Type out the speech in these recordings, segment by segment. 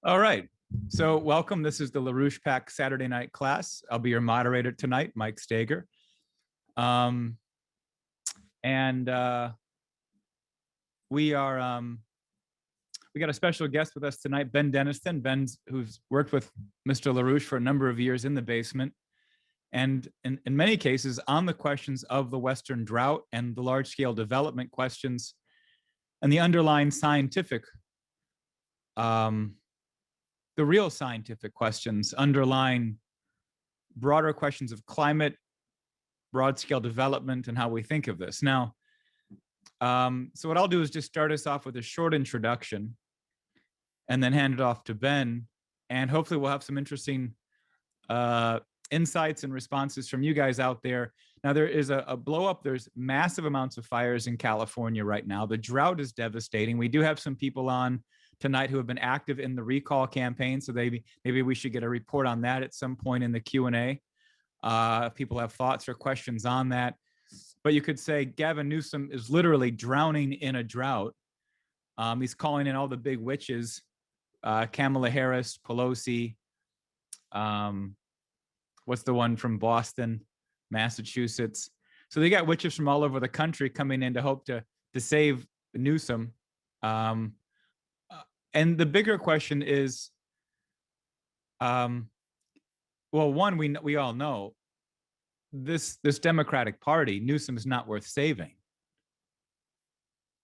All right. So welcome. This is the LaRouche Pack Saturday night class. I'll be your moderator tonight, Mike Stager. Um, and we got a special guest with us tonight, Ben Denniston. Ben's who's worked with Mr. LaRouche for a number of years in the basement. And in many cases on the questions of the Western drought and the large scale development questions and the underlying scientific the real scientific questions underlying broader questions of climate, broad scale development, and how we think of this. Now, so what I'll do is just start us off with a short introduction and then hand it off to Ben. And hopefully we'll have some interesting insights and responses from you guys out there. Now, there is a blow up. There's massive amounts of fires in California right now. The drought is devastating. We do have some people on tonight who have been active in the recall campaign. So maybe we should get a report on that at some point in the Q&A. If people have thoughts or questions on that. But you could say Gavin Newsom is literally drowning in a drought. He's calling in all the big witches, Kamala Harris, Pelosi. What's the one from Boston, Massachusetts? So they got witches from all over the country coming in to hope to save Newsom. And the bigger question is, well, one, we all know this Democratic Party, Newsom, is not worth saving.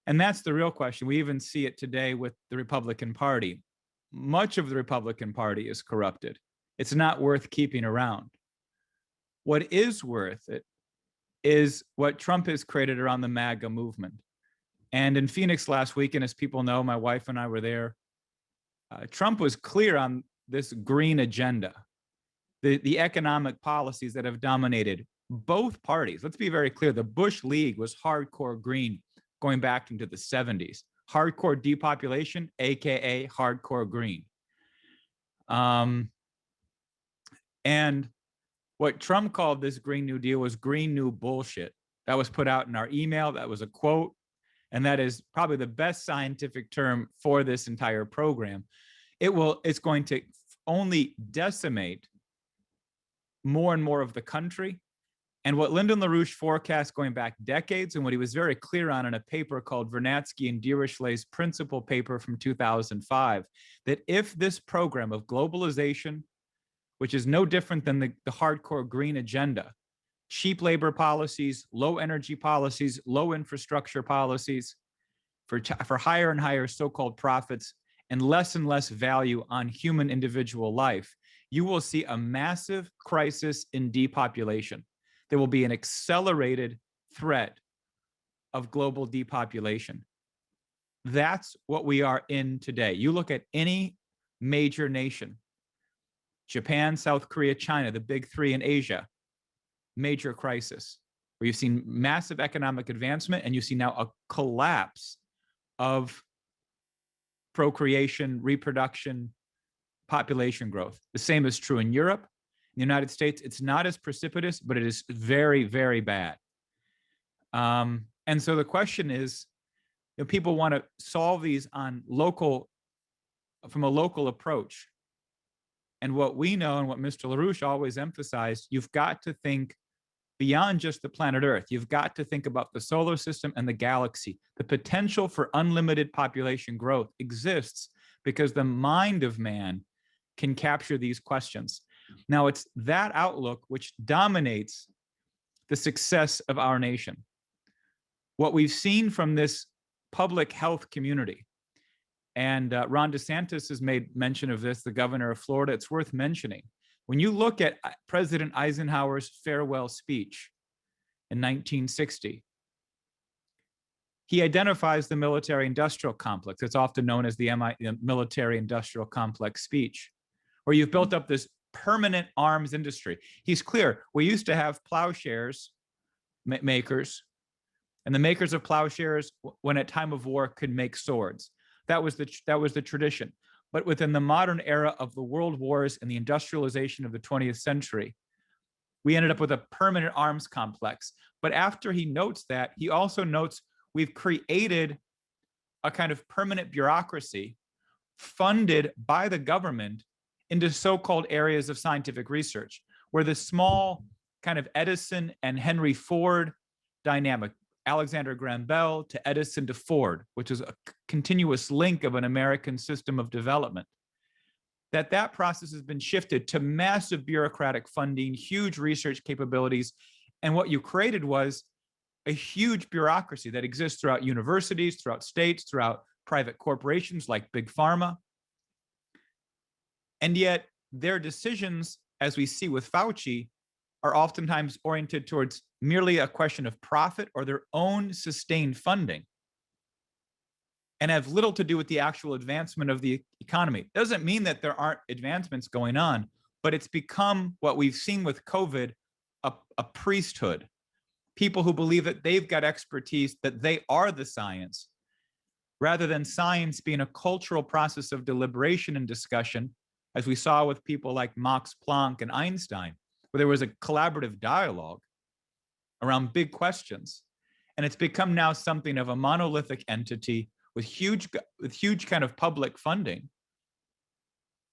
And that's the real question. We even see it today with the Republican Party. Much of the Republican Party is corrupted. It's not worth keeping around. What is worth it is what Trump has created around the MAGA movement. And in Phoenix last week, and as people know, my wife and I were there, Trump was clear on this green agenda, the economic policies that have dominated both parties. Let's be very clear. The Bush League was hardcore green going back into the 70s. Hardcore depopulation, AKA hardcore green. And what Trump called this Green New Deal was green new bullshit. That was put out in our email. That was a quote. And that is probably the best scientific term for this entire program. It's going to only decimate more and more of the country. And what Lyndon LaRouche forecast going back decades, and what he was very clear on in a paper called Vernadsky and Dirichlet's principal paper from 2005, that if this program of globalization, which is no different than the hardcore green agenda, cheap labor policies, low energy policies, low infrastructure policies for higher and higher so-called profits and less value on human individual life, you will see a massive crisis in depopulation. There will be an accelerated threat of global depopulation. That's what we are in today. You look at any major nation, Japan, South Korea, China, the big three in Asia, major crisis, where you've seen massive economic advancement and you see now a collapse of procreation, reproduction, population growth. The same is true in Europe. In the United States, it's not as precipitous, but it is very, very bad. And so the question is, people want to solve these from a local approach. And what we know and what Mr. LaRouche always emphasized, you've got to think beyond just the planet Earth. You've got to think about the solar system and the galaxy. The potential for unlimited population growth exists because the mind of man can capture these questions. Now, it's that outlook which dominates the success of our nation. What we've seen from this public health community, and Ron DeSantis has made mention of this, the governor of Florida, it's worth mentioning. When you look at President Eisenhower's farewell speech in 1960, he identifies the military-industrial complex. It's often known as the military-industrial complex speech, where you've built up this permanent arms industry. He's clear. We used to have plowshares makers, and the makers of plowshares, when at time of war, could make swords. That was the tradition. But within the modern era of the world wars and the industrialization of the 20th century, we ended up with a permanent arms complex. But after he notes that, he also notes we've created a kind of permanent bureaucracy funded by the government into so-called areas of scientific research, where the small kind of Edison and Henry Ford dynamic, Alexander Graham Bell to Edison to Ford, which is a continuous link of an American system of development, that process has been shifted to massive bureaucratic funding, huge research capabilities. And what you created was a huge bureaucracy that exists throughout universities, throughout states, throughout private corporations like Big Pharma. And yet their decisions, as we see with Fauci, are oftentimes oriented towards merely a question of profit or their own sustained funding, and have little to do with the actual advancement of the economy. Doesn't mean that there aren't advancements going on, but it's become what we've seen with COVID, a priesthood. People who believe that they've got expertise, that they are the science, rather than science being a cultural process of deliberation and discussion, as we saw with people like Max Planck and Einstein, where there was a collaborative dialogue around big questions. And it's become now something of a monolithic entity with huge kind of public funding.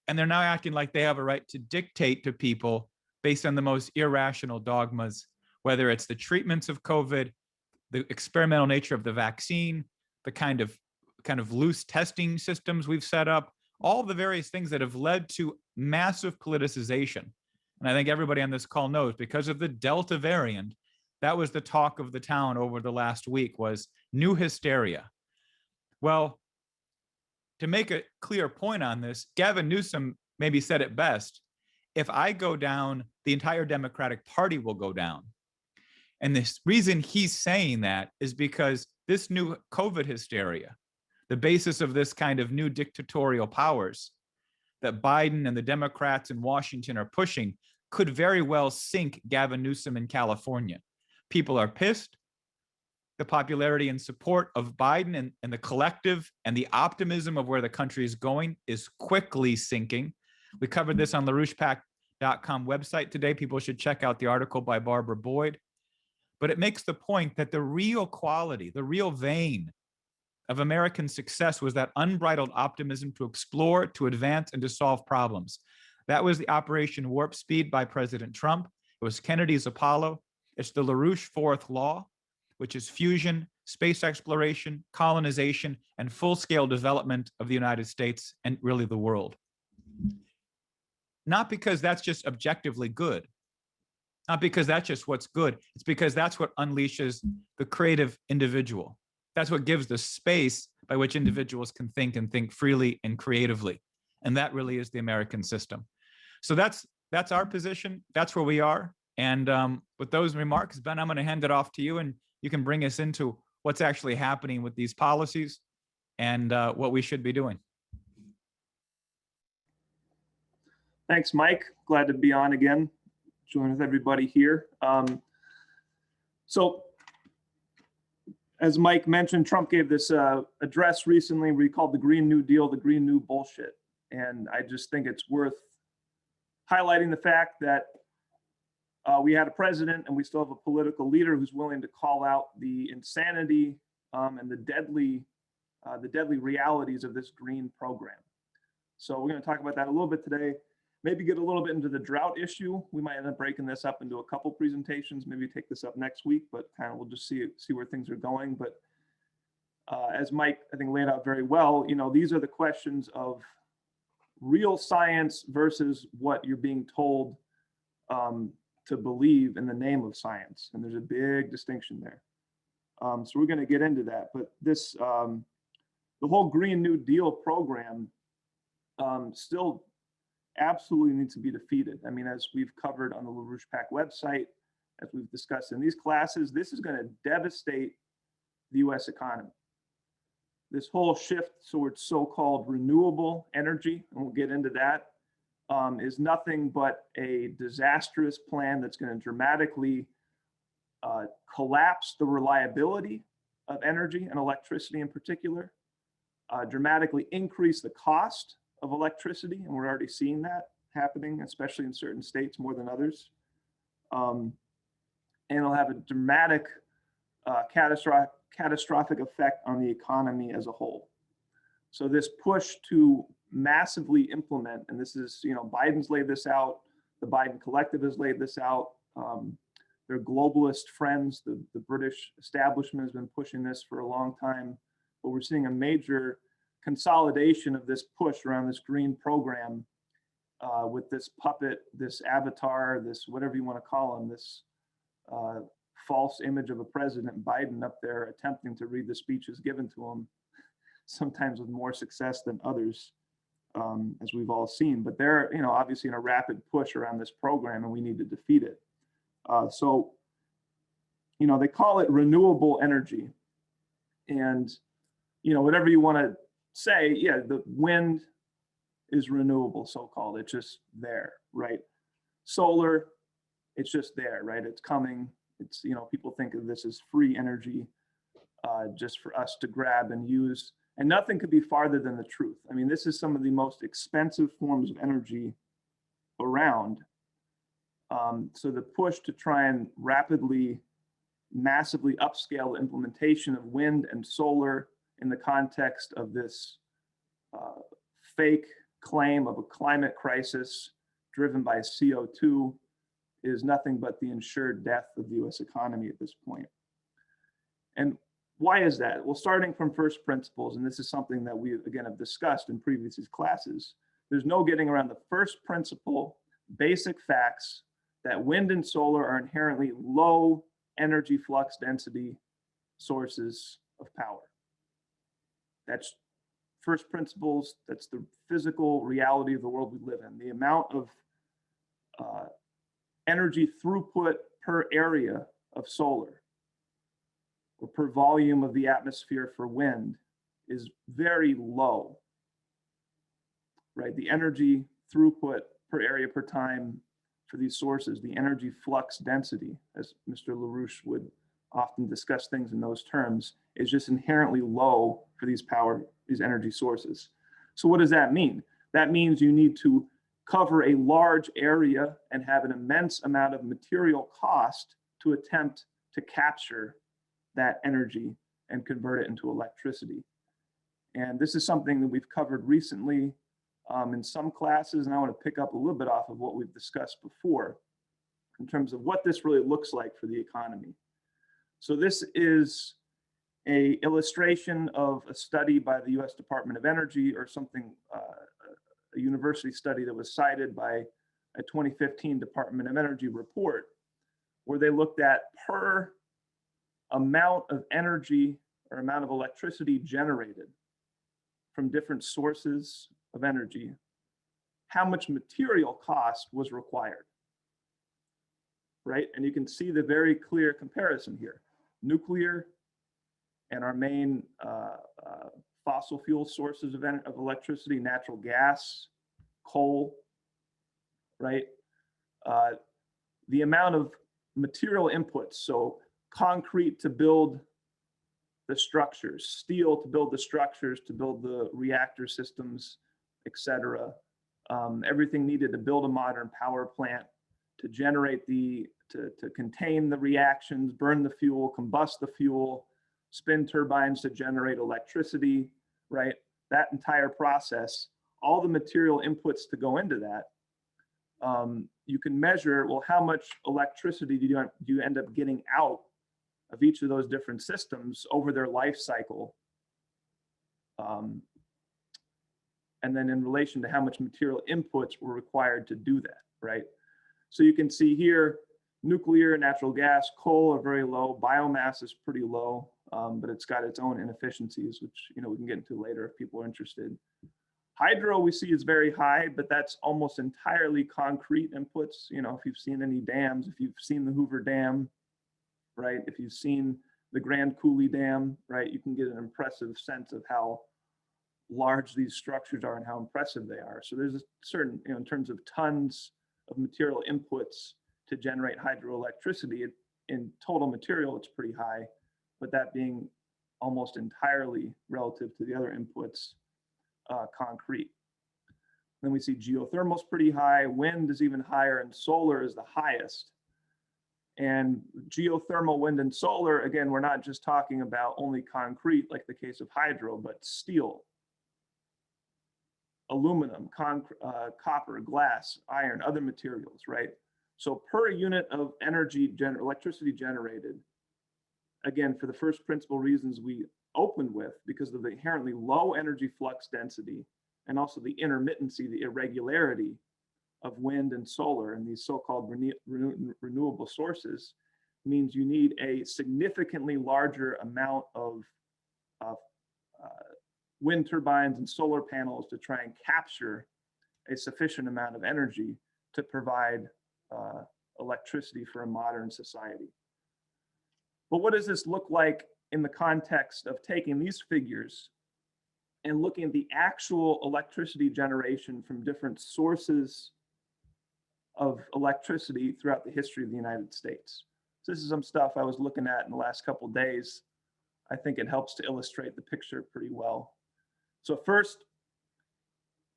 And they're now acting like they have a right to dictate to people based on the most irrational dogmas, whether it's the treatments of COVID, the experimental nature of the vaccine, the kind of loose testing systems we've set up, all the various things that have led to massive politicization. And I think everybody on this call knows, because of the Delta variant, that was the talk of the town over the last week, was new hysteria. Well, to make a clear point on this, Gavin Newsom maybe said it best: if I go down, the entire Democratic Party will go down. And the reason he's saying that is because this new COVID hysteria, the basis of this kind of new dictatorial powers that Biden and the Democrats in Washington are pushing, could very well sink Gavin Newsom in California. People are pissed. The popularity and support of Biden and the collective and the optimism of where the country is going is quickly sinking. We covered this on LaRouchePAC.com website today. People should check out the article by Barbara Boyd. But it makes the point that the real quality, the real vein of American success was that unbridled optimism to explore, to advance, and to solve problems. That was the Operation Warp Speed by President Trump. It was Kennedy's Apollo. It's the LaRouche Fourth Law, which is fusion, space exploration, colonization, and full-scale development of the United States and really the world. Not because that's just objectively good, not because that's just what's good, it's because that's what unleashes the creative individual. That's what gives the space by which individuals can think and think freely and creatively. And that really is the American system. So that's our position. That's where we are. And with those remarks, Ben, I'm going to hand it off to you, and you can bring us into what's actually happening with these policies and what we should be doing. Thanks, Mike. Glad to be on again, join with everybody here. So as Mike mentioned, Trump gave this address recently where he called the Green New Deal the Green New Bullshit. And I just think it's worth highlighting the fact that we had a president and we still have a political leader who's willing to call out the insanity and the deadly realities of this green program. So we're going to talk about that a little bit today. Maybe get a little bit into the drought issue. We might end up breaking this up into a couple presentations, maybe take this up next week, but kind of we'll just see where things are going. But as Mike, I think, laid out very well, you know, these are the questions of real science versus what you're being told to believe in the name of science. And there's a big distinction there. So we're going to get into that. But this, the whole Green New Deal program still absolutely needs to be defeated. I mean, as we've covered on the LaRouchePAC website, as we've discussed in these classes, this is going to devastate the US economy. This whole shift towards so-called renewable energy, and we'll get into that, is nothing but a disastrous plan that's going to dramatically collapse the reliability of energy and electricity in particular, dramatically increase the cost of electricity, and we're already seeing that happening, especially in certain states more than others. And it'll have a dramatic, catastrophic effect on the economy as a whole. So this push to massively implement, and this is, Biden's laid this out, the Biden Collective has laid this out. Their globalist friends, the British establishment has been pushing this for a long time, but we're seeing a major consolidation of this push around this green program with this puppet, this avatar, this whatever you want to call him, this false image of a President Biden up there attempting to read the speeches given to him, sometimes with more success than others, as we've all seen. But they're, obviously in a rapid push around this program, and we need to defeat it. So, they call it renewable energy. And, whatever you want to say, yeah, the wind is renewable, so-called. It's just there, right? Solar, it's just there, right? It's coming. It's, people think of this as free energy, just for us to grab and use. And nothing could be farther than the truth. I mean, this is some of the most expensive forms of energy around. So the push to try and rapidly, massively upscale the implementation of wind and solar in the context of this fake claim of a climate crisis driven by CO2 is nothing but the ensured death of the US economy at this point. And why is that? Well, starting from first principles, and this is something that we, again, have discussed in previous classes, there's no getting around the first principle, basic facts, that wind and solar are inherently low energy flux density sources of power. That's first principles. That's the physical reality of the world we live in. The amount of energy throughput per area of solar or per volume of the atmosphere for wind is very low, right? The energy throughput per area per time for these sources, the energy flux density, as Mr. LaRouche would often discuss things in those terms, is just inherently low for these energy sources. So what does that mean? That means you need to cover a large area and have an immense amount of material cost to attempt to capture that energy and convert it into electricity. And this is something that we've covered recently in some classes, and I want to pick up a little bit off of what we've discussed before in terms of what this really looks like for the economy. So this is an illustration of a study by the US Department of Energy, or something, a university study that was cited by a 2015 Department of Energy report, where they looked at per amount of energy or amount of electricity generated from different sources of energy, how much material cost was required, right? And you can see the very clear comparison here. Nuclear and our main fossil fuel sources of electricity, natural gas, coal, right? The amount of material inputs, so concrete to build the structures, steel to build the structures, to build the reactor systems, etc. Everything needed to build a modern power plant, to generate to contain the reactions, burn the fuel, combust the fuel, spin turbines to generate electricity, right? That entire process, all the material inputs to go into that, you can measure, well, how much electricity do you end up getting out of each of those different systems over their life cycle? And then in relation to how much material inputs were required to do that, right? So you can see here, nuclear, natural gas, coal are very low. Biomass is pretty low, but it's got its own inefficiencies, which we can get into later if people are interested. Hydro we see is very high, but that's almost entirely concrete inputs. If you've seen any dams, if you've seen the Hoover Dam, right? If you've seen the Grand Coulee Dam, right? You can get an impressive sense of how large these structures are and how impressive they are. So there's a certain, in terms of tons of material inputs to generate hydroelectricity, in total material, it's pretty high, but that being almost entirely relative to the other inputs, concrete. Then we see geothermal's pretty high, wind is even higher, and solar is the highest. And geothermal, wind, and solar, again, we're not just talking about only concrete like the case of hydro, but steel, aluminum, copper, glass, iron, other materials, right? So per unit of electricity generated, again, for the first principle reasons we opened with, because of the inherently low energy flux density and also the intermittency, the irregularity of wind and solar and these so-called renewable sources, means you need a significantly larger amount of wind turbines and solar panels to try and capture a sufficient amount of energy to provide electricity for a modern society. But what does this look like in the context of taking these figures and looking at the actual electricity generation from different sources of electricity throughout the history of the United States? So this is some stuff I was looking at in the last couple of days. I think it helps to illustrate the picture pretty well. So first,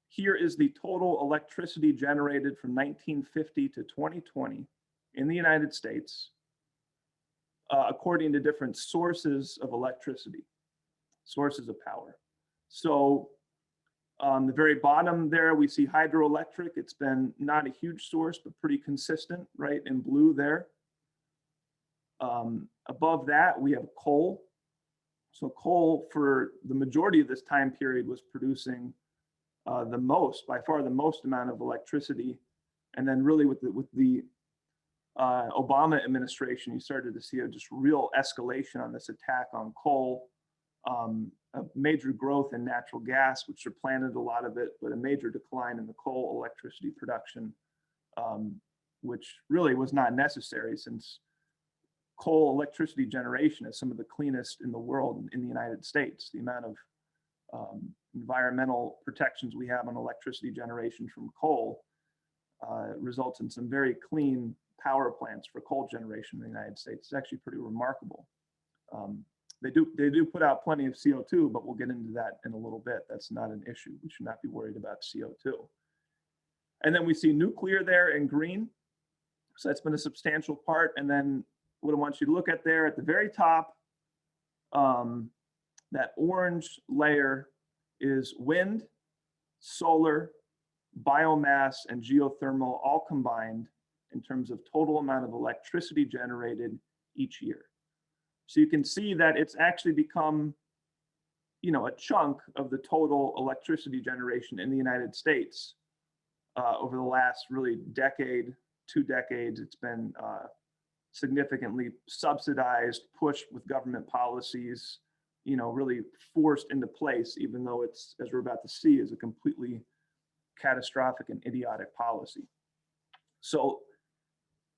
here is the total electricity generated from 1950 to 2020 in the United States, according to different sources of electricity, sources of power. So on the very bottom there, we see hydroelectric. It's been not a huge source, but pretty consistent, right, in blue there. Above that, we have coal. So coal, for the majority of this time period, was producing by far the most amount of electricity. And then really with the Obama administration, you started to see a just real escalation on this attack on coal, a major growth in natural gas, which supplanted a lot of it, but a major decline in the coal electricity production, which really was not necessary, since coal electricity generation is some of the cleanest in the world in the United States. The amount of environmental protections we have on electricity generation from coal results in some very clean power plants for coal generation in the United States. It's actually pretty remarkable. They do put out plenty of CO2, but we'll get into that in a little bit. That's not an issue. We should not be worried about CO2. And then we see nuclear there in green. So that's been a substantial part. And then what I want you to look at there at the very top, that orange layer is wind, solar, biomass, and geothermal all combined in terms of total amount of electricity generated each year. So you can see that it's actually become, a chunk of the total electricity generation in the United States over the last really decade, 2 decades. It's been significantly subsidized, pushed with government policies, really forced into place, even though it's, as we're about to see, is a completely catastrophic and idiotic policy. So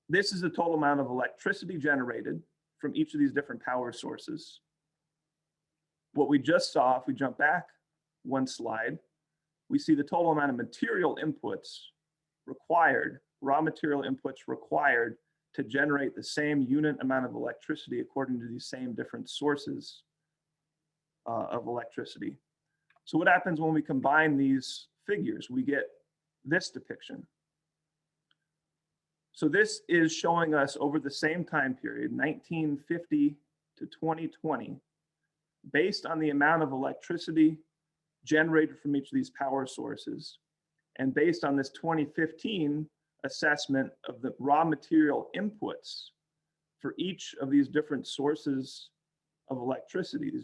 this is the total amount of electricity generated from each of these different power sources. What we just saw, if we jump back one slide, we see the total amount of material inputs required, raw material inputs required to generate the same unit amount of electricity according to these same different sources of electricity. So what happens when we combine these figures? We get this depiction. So this is showing us over the same time period, 1950 to 2020, based on the amount of electricity generated from each of these power sources, and based on this 2015 assessment of the raw material inputs for each of these different sources of electricity,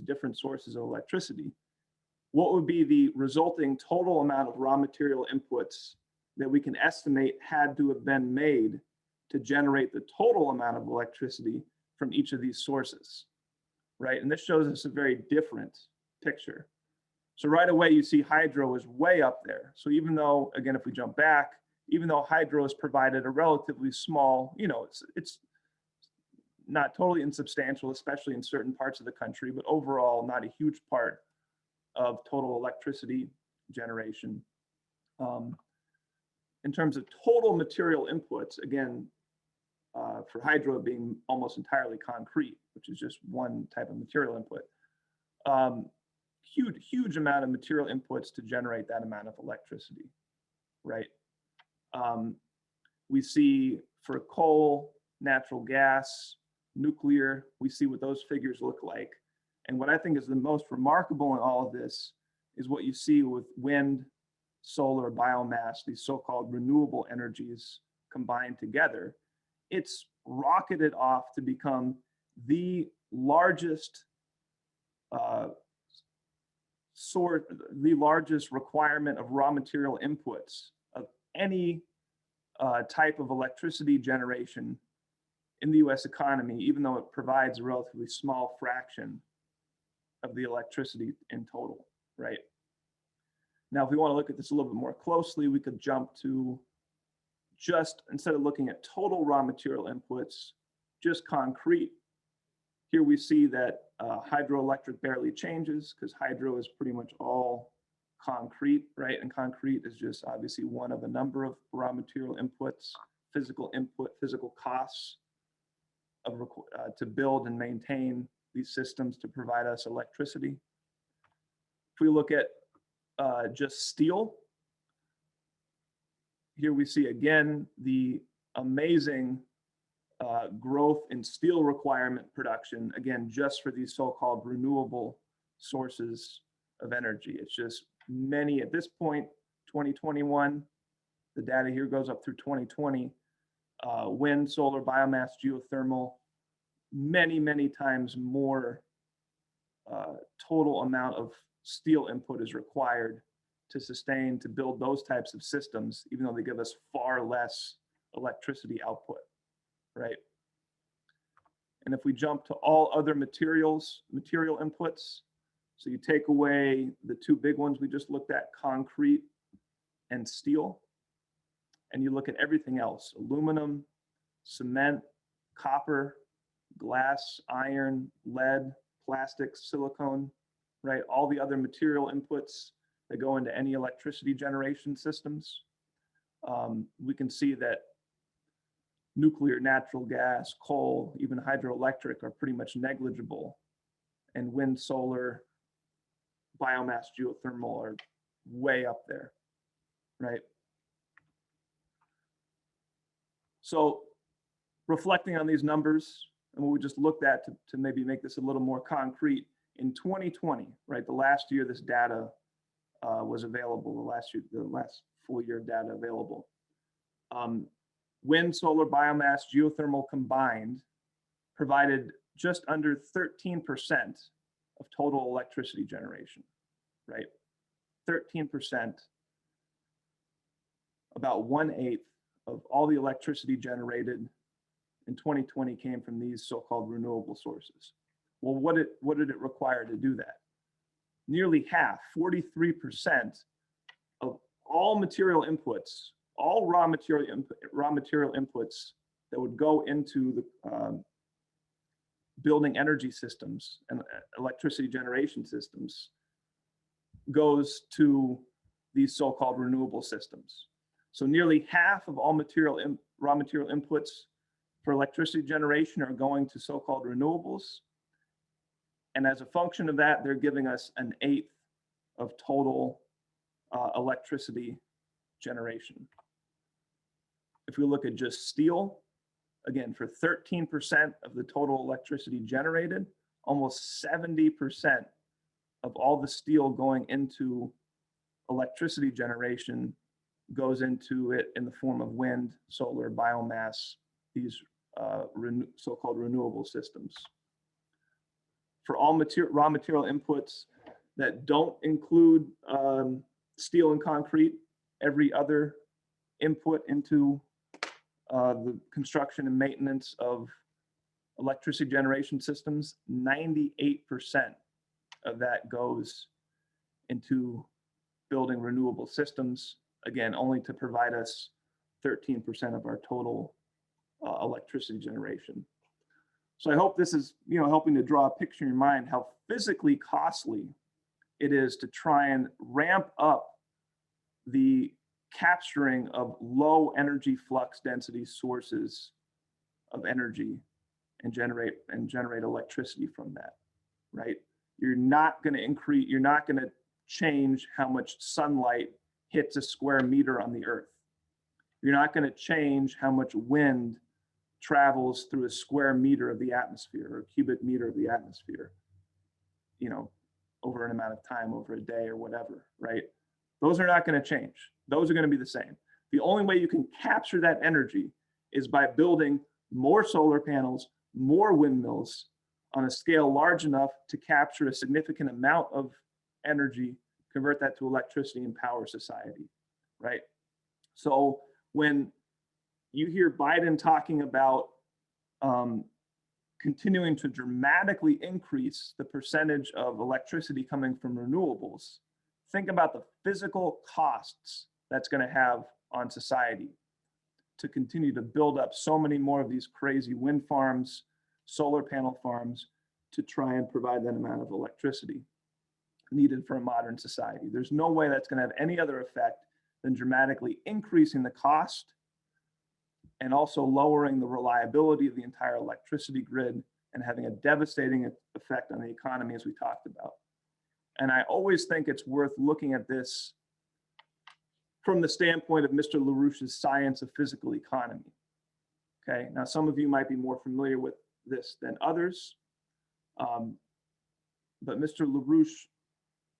what would be the resulting total amount of raw material inputs that we can estimate had to have been made to generate the total amount of electricity from each of these sources, right? And this shows us a very different picture. So right away, you see hydro is way up there. So even though, again, if we jump back, even though hydro has provided a relatively small, it's not totally insubstantial, especially in certain parts of the country, but overall not a huge part of total electricity generation. In terms of total material inputs, again, for hydro being almost entirely concrete, which is just one type of material input, huge amount of material inputs to generate that amount of electricity, right? We see for coal, natural gas, nuclear, we see what those figures look like. And what I think is the most remarkable in all of this is what you see with wind, solar, biomass, these so-called renewable energies combined together, it's rocketed off to become the largest the largest requirement of raw material inputs of any type of electricity generation in the US economy, even though it provides a relatively small fraction of the electricity in total, right? Now, if we want to look at this a little bit more closely, we could jump to just, instead of looking at total raw material inputs, just concrete. Here we see that hydroelectric barely changes because hydro is pretty much all concrete, right? And concrete is just obviously one of a number of raw material inputs, physical costs of to build and maintain these systems to provide us electricity. If we look at just steel, here we see again the amazing growth in steel requirement production, again, just for these so-called renewable sources of energy. It's just many, at this point, 2021, the data here goes up through 2020, wind, solar, biomass, geothermal, many times more total amount of steel input is required to sustain, to build those types of systems, even though they give us far less electricity output, right? And if we jump to all other material inputs, so you take away the two big ones we just looked at, concrete and steel, and you look at everything else, aluminum, cement, copper, glass, iron, lead, plastics, silicone, right? All the other material inputs that go into any electricity generation systems. We can see that nuclear, natural gas, coal, even hydroelectric are pretty much negligible. And wind, solar, biomass, geothermal are way up there, right? So reflecting on these numbers and what we just looked at to maybe make this a little more concrete, in 2020, right, the last year this data was available, the last full year data available. Wind, solar, biomass, geothermal combined provided just under 13% of total electricity generation, right? 13%, about 1/8 of all the electricity generated in 2020 came from these so-called renewable sources. Well, what did it require to do that? Nearly half, 43% of all material inputs, all raw material inputs that would go into the building energy systems and electricity generation systems goes to these so-called renewable systems. So nearly half of all raw material inputs for electricity generation are going to so-called renewables. And as a function of that, they're giving us 1/8 of total electricity generation. If we look at just steel, again, for 13% of the total electricity generated, almost 70% of all the steel going into electricity generation goes into it in the form of wind, solar, biomass, these so-called renewable systems. For all raw material inputs that don't include steel and concrete, every other input into the construction and maintenance of electricity generation systems, 98% of that goes into building renewable systems, again, only to provide us 13% of our total electricity generation. So I hope this is, helping to draw a picture in your mind how physically costly it is to try and ramp up the capturing of low energy flux density sources of energy and generate electricity from that, right? You're not going to change how much sunlight hits a square meter on the earth. You're not going to change how much wind travels through a square meter of the atmosphere or a cubic meter of the atmosphere, over an amount of time, over a day or whatever, right? Those are not going to change. Those are going to be the same. The only way you can capture that energy is by building more solar panels, more windmills on a scale large enough to capture a significant amount of energy, convert that to electricity and power society, right? So when you hear Biden talking about continuing to dramatically increase the percentage of electricity coming from renewables, think about the physical costs that's going to have on society to continue to build up so many more of these crazy wind farms, solar panel farms, to try and provide that amount of electricity needed for a modern society. There's no way that's going to have any other effect than dramatically increasing the cost and also lowering the reliability of the entire electricity grid and having a devastating effect on the economy, as we talked about. And I always think it's worth looking at this from the standpoint of Mr. LaRouche's science of physical economy. Okay, now some of you might be more familiar with this than others, but Mr. LaRouche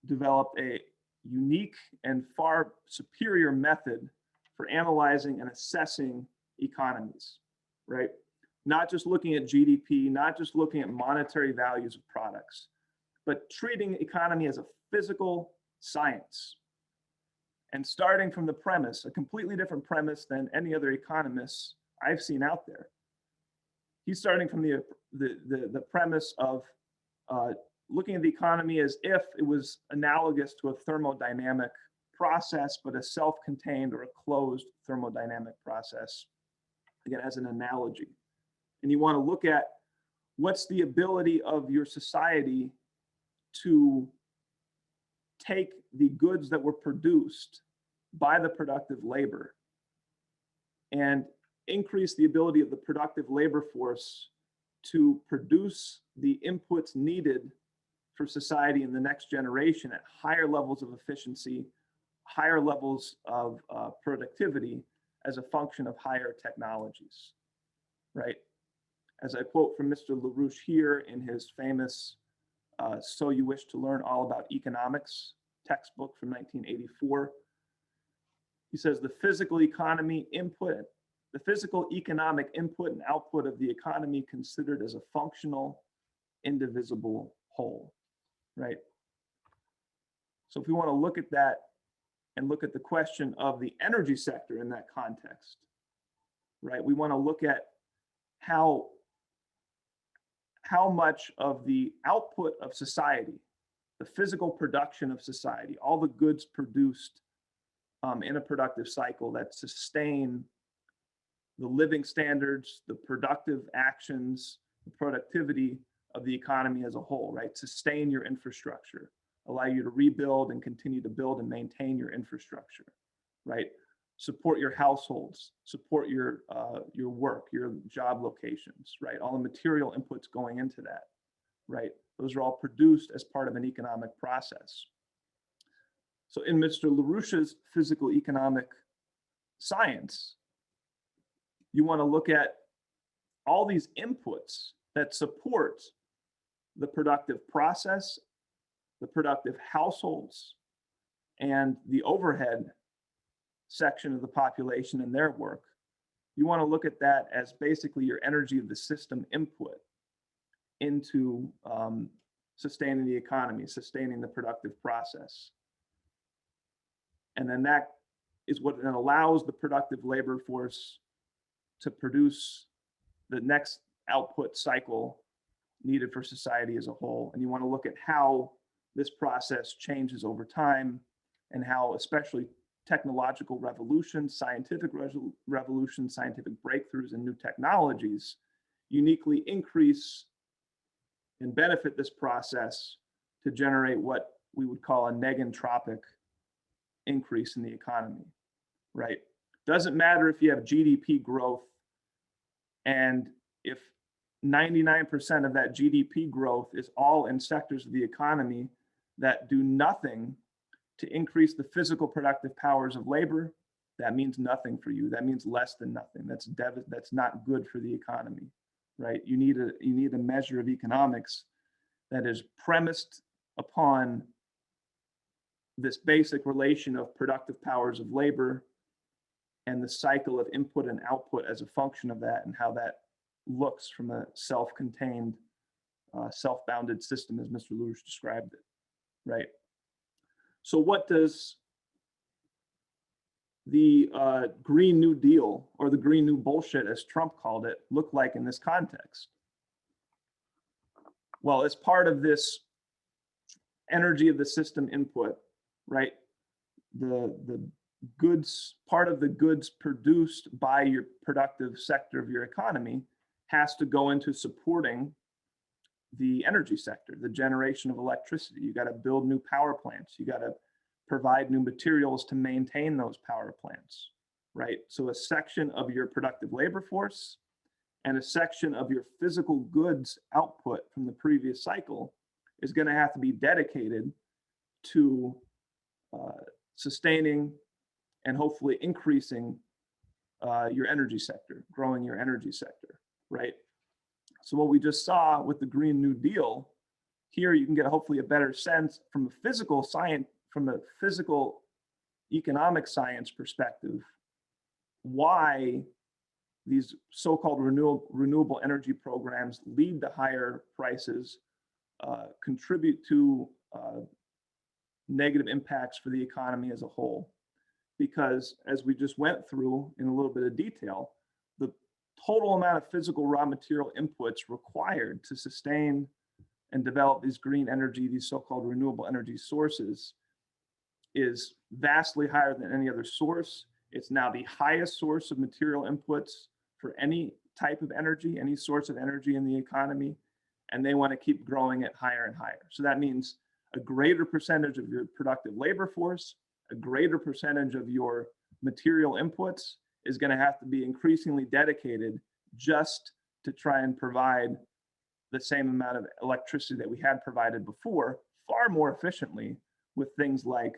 developed a unique and far superior method for analyzing and assessing economies, right? Not just looking at GDP, not just looking at monetary values of products, but treating economy as a physical science. And starting from the premise, a completely different premise than any other economists I've seen out there. He's starting from the premise of looking at the economy as if it was analogous to a thermodynamic process, but a self-contained or a closed thermodynamic process, again, as an analogy. And you want to look at what's the ability of your society to take the goods that were produced by the productive labor and increase the ability of the productive labor force to produce the inputs needed for society in the next generation at higher levels of efficiency, higher levels of productivity as a function of higher technologies, right? As I quote from Mr. LaRouche here in his famous So You Wish to Learn All About Economics textbook from 1984, he says, the physical economic input and output of the economy considered as a functional, indivisible whole, right? So if we want to look at that and look at the question of the energy sector in that context, right? We want to look at how much of the output of society, the physical production of society, all the goods produced in a productive cycle that sustain the living standards, the productive actions, the productivity of the economy as a whole, right? Sustain your infrastructure, allow you to rebuild and continue to build and maintain your infrastructure, right? Support your households, support your work, your job locations, right? All the material inputs going into that, right? Those are all produced as part of an economic process. So in Mr. LaRouche's physical economic science, you want to look at all these inputs that support the productive process, the productive households, and the overhead section of the population and their work. You want to look at that as basically your energy of the system input into sustaining the economy, sustaining the productive process. And then that is what then allows the productive labor force to produce the next output cycle needed for society as a whole. And you want to look at how this process changes over time and how especially technological revolutions, scientific revolutions, scientific breakthroughs and new technologies uniquely increase and benefit this process to generate what we would call a negentropic increase in the economy, right? Doesn't matter if you have GDP growth and if 99% of that GDP growth is all in sectors of the economy that do nothing to increase the physical productive powers of labor, that means nothing for you. That means less than nothing. That's not good for the economy, right? You need a measure of economics that is premised upon this basic relation of productive powers of labor and the cycle of input and output as a function of that, and how that looks from a self-contained, self-bounded system, as Mr. Bullsh described it, right? So what does the Green New Deal, or the Green New Bullshit, as Trump called it, look like in this context? Well, as part of this energy of the system input, right? The goods, part of the goods produced by your productive sector of your economy has to go into supporting the energy sector, the generation of electricity. You got to build new power plants. You got to provide new materials to maintain those power plants, right? So a section of your productive labor force and a section of your physical goods output from the previous cycle is going to have to be dedicated to sustaining and hopefully increasing your energy sector, growing your energy sector, right? So what we just saw with the Green New Deal, here you can get hopefully a better sense from a physical science, from a physical economic science perspective, why these so-called renewable energy programs lead to higher prices, contribute to negative impacts for the economy as a whole. Because as we just went through in a little bit of detail, the total amount of physical raw material inputs required to sustain and develop these green energy, these so-called renewable energy sources, is vastly higher than any other source. It's now the highest source of material inputs for any type of energy, any source of energy in the economy, and they want to keep growing it higher and higher. So that means a greater percentage of your productive labor force, a greater percentage of your material inputs is going to have to be increasingly dedicated just to try and provide the same amount of electricity that we had provided before, far more efficiently with things like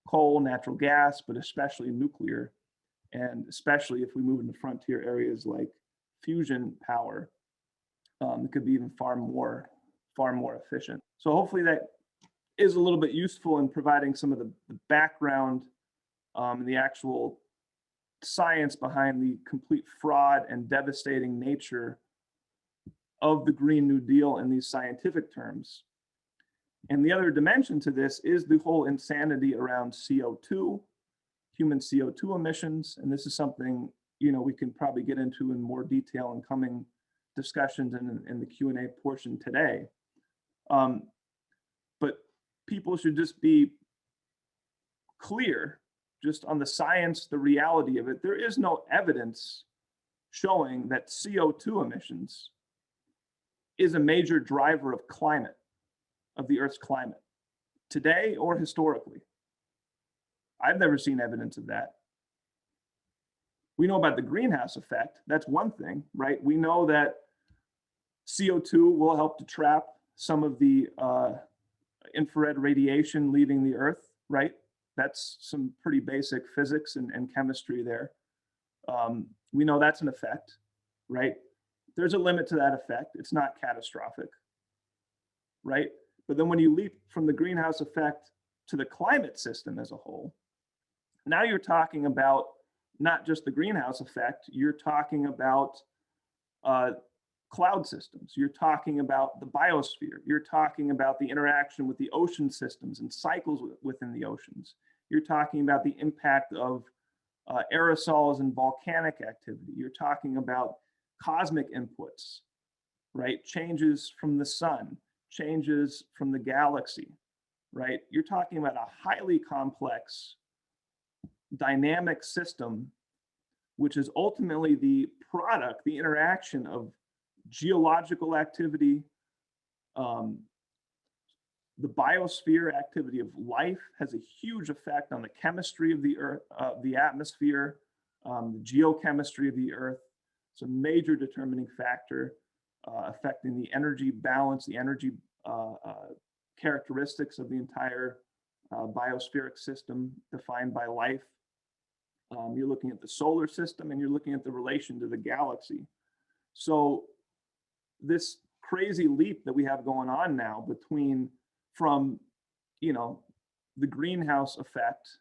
coal, natural gas, but especially nuclear, and especially if we move into frontier areas like fusion power, it could be even far more efficient. So hopefully that is a little bit useful in providing some of the background and the actual science behind the complete fraud and devastating nature of the Green New Deal in these scientific terms. And the other dimension to this is the whole insanity around CO2, human CO2 emissions. And this is something, you know, we can probably get into in more detail in coming discussions in the Q&A portion today. But people should just be clear just on the science, the reality of it. There is no evidence showing that CO2 emissions is a major driver of climate, of the Earth's climate, today or historically. I've never seen evidence of that. We know about the greenhouse effect. That's one thing, right? We know that CO2 will help to trap some of the infrared radiation leaving the Earth, right? That's some pretty basic physics and chemistry there. We know that's an effect, right? There's a limit to that effect. It's not catastrophic, right? But then when you leap from the greenhouse effect to the climate system as a whole, now you're talking about not just the greenhouse effect, you're talking about cloud systems, you're talking about the biosphere, you're talking about the interaction with the ocean systems and cycles within the oceans, you're talking about the impact of aerosols and volcanic activity, you're talking about cosmic inputs, right? Changes from the sun, changes from the galaxy, right? You're talking about a highly complex dynamic system, which is ultimately the product, the interaction of geological activity, the biosphere activity of life has a huge effect on the chemistry of the Earth, the atmosphere, the geochemistry of the Earth. It's a major determining factor affecting the energy balance, the energy characteristics of the entire biospheric system defined by life. You're looking at the solar system and you're looking at the relation to the galaxy. So this crazy leap that we have going on now from, you know, the greenhouse effect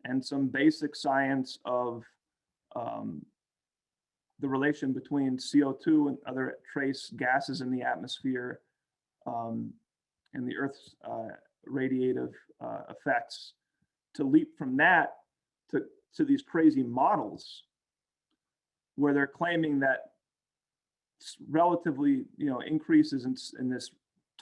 and some basic science of the relation between CO2 and other trace gases in the atmosphere and the Earth's radiative effects, to leap from that to these crazy models where they're claiming that relatively, increases in this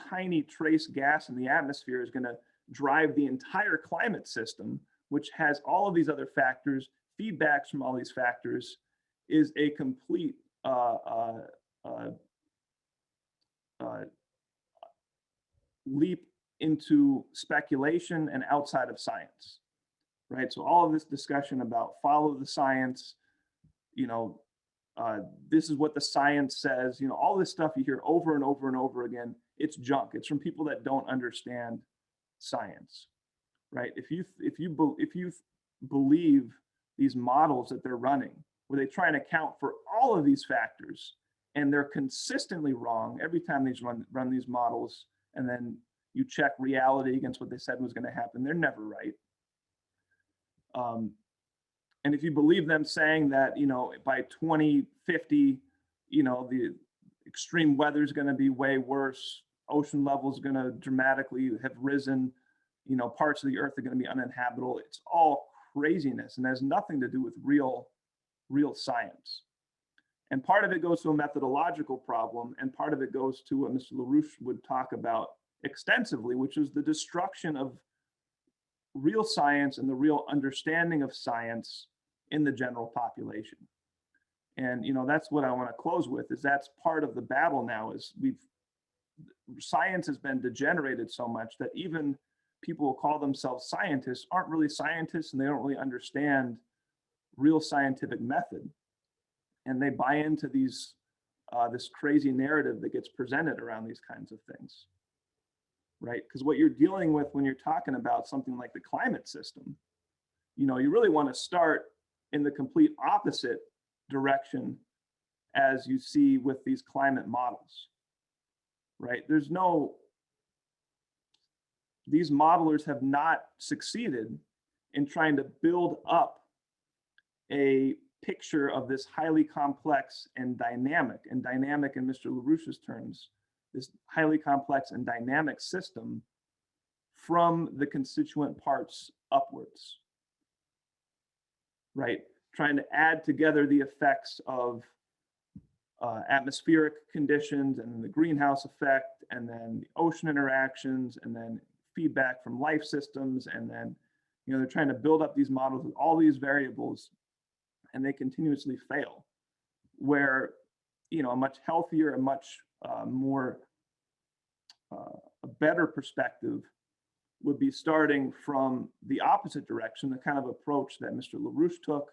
tiny trace gas in the atmosphere is going to drive the entire climate system, which has all of these other factors, feedbacks from all these factors, is a complete leap into speculation and outside of science, right? So all of this discussion about follow the science, this is what the science says, all this stuff you hear over and over and over again, it's junk. It's from people that don't understand science, right? If you believe these models that they're running, where they try and account for all of these factors, and they're consistently wrong every time they run these models, and then you check reality against what they said was going to happen, they're never right. And if you believe them saying that, by 2050, the extreme weather is going to be way worse, ocean levels are going to dramatically have risen, parts of the earth are going to be uninhabitable, it's all craziness and has nothing to do with real science. And part of it goes to a methodological problem, and part of it goes to what Mr. LaRouche would talk about extensively, which is the destruction of real science and the real understanding of science in the general population. And that's what I want to close with, is that's part of the battle now, is science has been degenerated so much that even people who call themselves scientists aren't really scientists, and they don't really understand real scientific method. And they buy into these this crazy narrative that gets presented around these kinds of things, right? Because what you're dealing with when you're talking about something like the climate system, you really want to start in the complete opposite direction as you see with these climate models, right? These modelers have not succeeded in trying to build up a picture of this highly complex and dynamic in Mr. LaRouche's terms, this highly complex and dynamic system from the constituent parts upwards, right? Trying to add together the effects of atmospheric conditions and the greenhouse effect, and then the ocean interactions, and then feedback from life systems. And then, they're trying to build up these models with all these variables, and they continuously fail. Where, a much healthier, a much more, a better perspective would be starting from the opposite direction, the kind of approach that Mr. LaRouche took,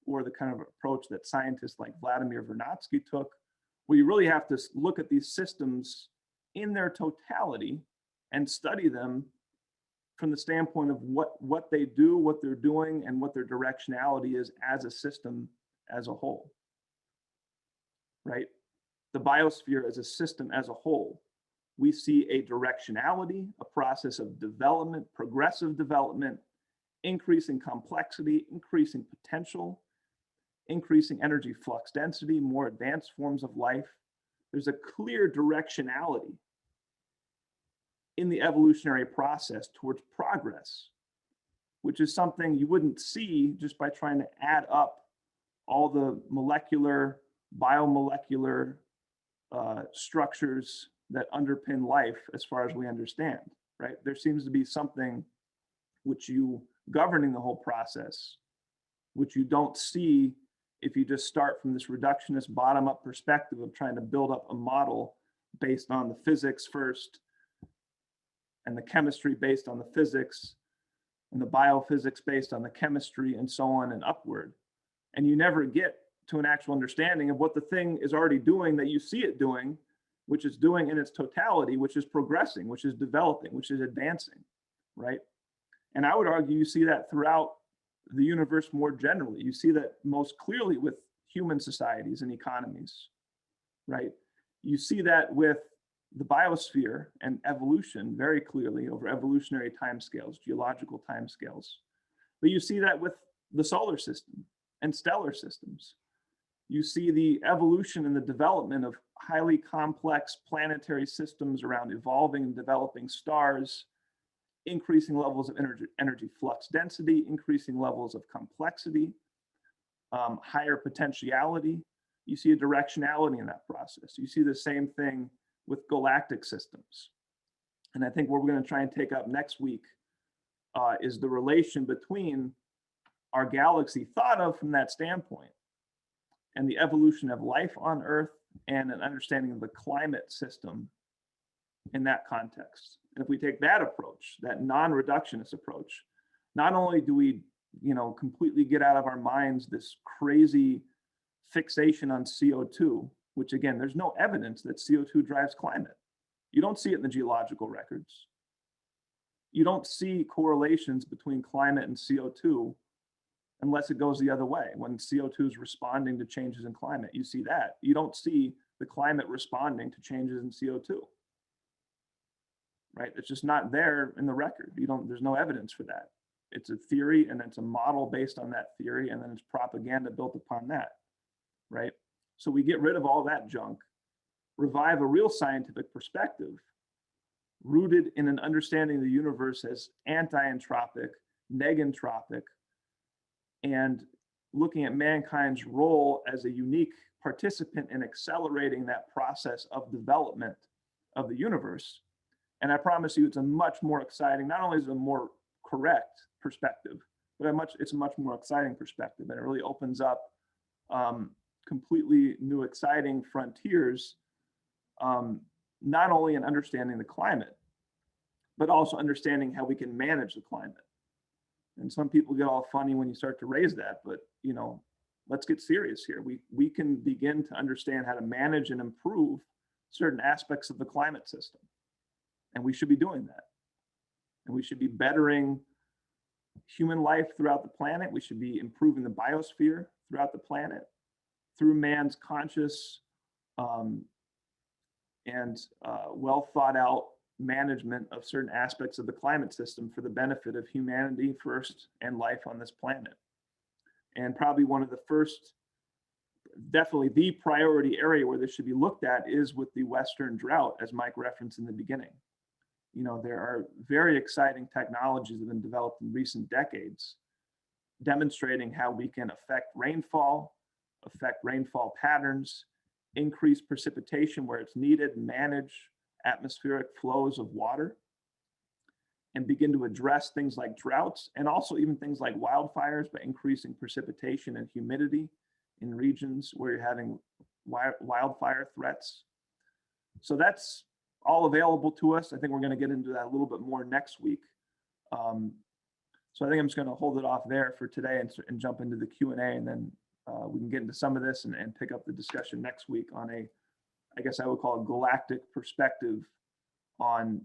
or the kind of approach that scientists like Vladimir Vernadsky took, where you really have to look at these systems in their totality and study them from the standpoint of what they do, what they're doing, and what their directionality is as a system as a whole, right? The biosphere as a system as a whole, we see a directionality, a process of development, progressive development, increasing complexity, increasing potential, increasing energy flux density, more advanced forms of life. There's a clear directionality in the evolutionary process towards progress, which is something you wouldn't see just by trying to add up all the molecular, biomolecular structures that underpin life as far as we understand, right? There seems to be something which you governing the whole process, which you don't see if you just start from this reductionist bottom-up perspective of trying to build up a model based on the physics first, and the chemistry based on the physics, and the biophysics based on the chemistry, and so on and upward. And you never get to an actual understanding of what the thing is already doing that you see it doing, which is doing in its totality, which is progressing, which is developing, which is advancing, right? And I would argue you see that throughout the universe more generally. You see that most clearly with human societies and economies, right? You see that with, the biosphere and evolution very clearly over evolutionary timescales, geological timescales. But you see that with the solar system and stellar systems. You see the evolution and the development of highly complex planetary systems around evolving and developing stars, increasing levels of energy flux density, increasing levels of complexity, higher potentiality. You see a directionality in that process. You see the same thing with galactic systems. And I think what we're going to try and take up next week is the relation between our galaxy thought of from that standpoint and the evolution of life on Earth and an understanding of the climate system in that context. And if we take that approach, that non-reductionist approach, not only do we, completely get out of our minds this crazy fixation on CO2, which again, there's no evidence that CO2 drives climate. You don't see it in the geological records. You don't see correlations between climate and CO2 unless it goes the other way. When CO2 is responding to changes in climate, you see that. You don't see the climate responding to changes in CO2. Right? It's just not there in the record. There's no evidence for that. It's a theory and it's a model based on that theory, and then it's propaganda built upon that. Right? So we get rid of all that junk, revive a real scientific perspective rooted in an understanding of the universe as anti-entropic, negentropic, and looking at mankind's role as a unique participant in accelerating that process of development of the universe. And I promise you, it's a much more exciting, not only is it a more correct perspective, but it's a much more exciting perspective. And it really opens up completely new, exciting frontiers, not only in understanding the climate, but also understanding how we can manage the climate. And some people get all funny when you start to raise that, but let's get serious here. We can begin to understand how to manage and improve certain aspects of the climate system. And we should be doing that. And we should be bettering human life throughout the planet. We should be improving the biosphere throughout the planet through man's conscious and well thought out management of certain aspects of the climate system for the benefit of humanity first and life on this planet. And probably one of the first, definitely the priority area where this should be looked at is with the Western drought, as Mike referenced in the beginning. There are very exciting technologies that have been developed in recent decades, demonstrating how we can affect rainfall patterns, increase precipitation where it's needed, manage atmospheric flows of water, and begin to address things like droughts and also even things like wildfires by increasing precipitation and humidity in regions where you're having wildfire threats. So that's all available to us. I think we're going to get into that a little bit more next week. So I think I'm just going to hold it off there for today and jump into the Q&A, and then we can get into some of this and pick up the discussion next week on I guess I would call it galactic perspective on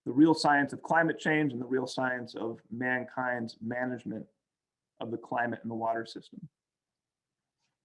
the real science of climate change and the real science of mankind's management of the climate and the water system.